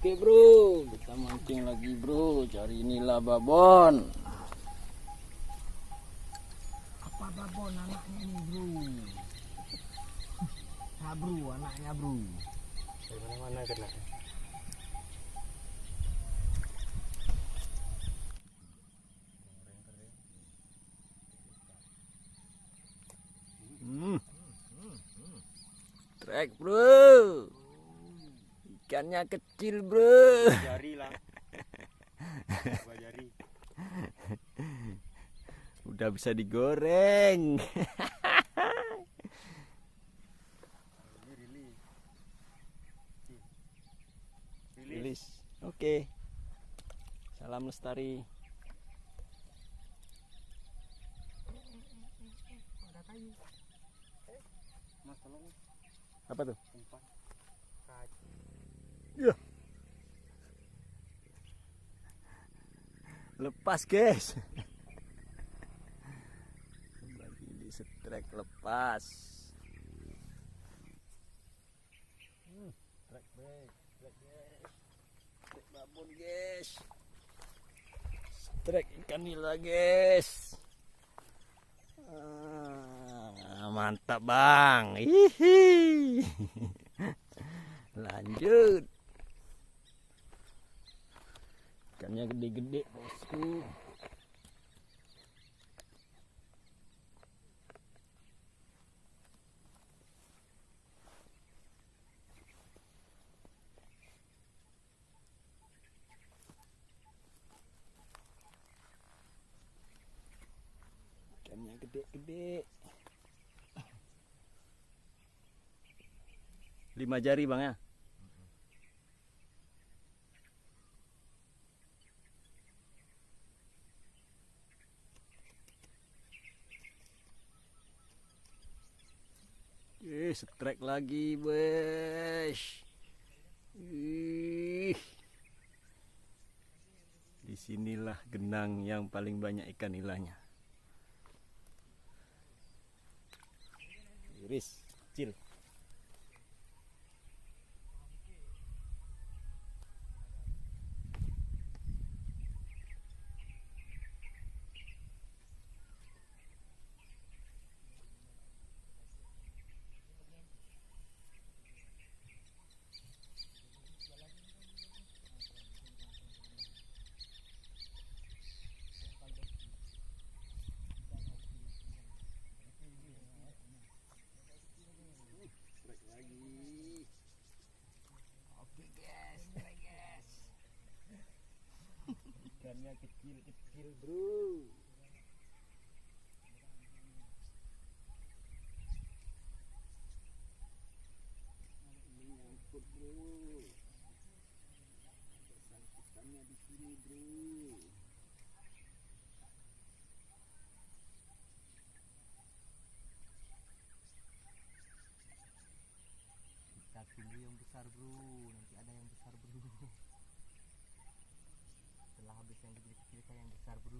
Oke bro, kita mancing lagi bro, cari nila babon. Apa babon anaknya ini bro? Nah bro, anaknya bro. Dari mana-mana kena. Trek bro, ikannya kecil bro. Jari lah. Dua jari. Udah bisa digoreng. Rilis. Oke. Salam lestari. Ada kayu. Mas tolong Apa tuh? umpan. Ya. Lepas guys. Lagi di setrek lepas. Trek break, trek guys. Trek babon guys. Trek ikan nila guys. Mantap bang. Hihi. Lanjut. Ikannya gede-gede bosku. Ikannya gede-gede. 5 jari bang ya. Setrek lagi bos. Disinilah genang yang paling banyak ikan nilanya. Iris kecil. Ikannya kecil-kecil bro. Ini nyangkut bro. Ada sangkutannya di sini bro. Kita tunggu yang besar bro. Nanti ada yang besar bro. Setelah habis yang kecil-kecil kita yang besar bro.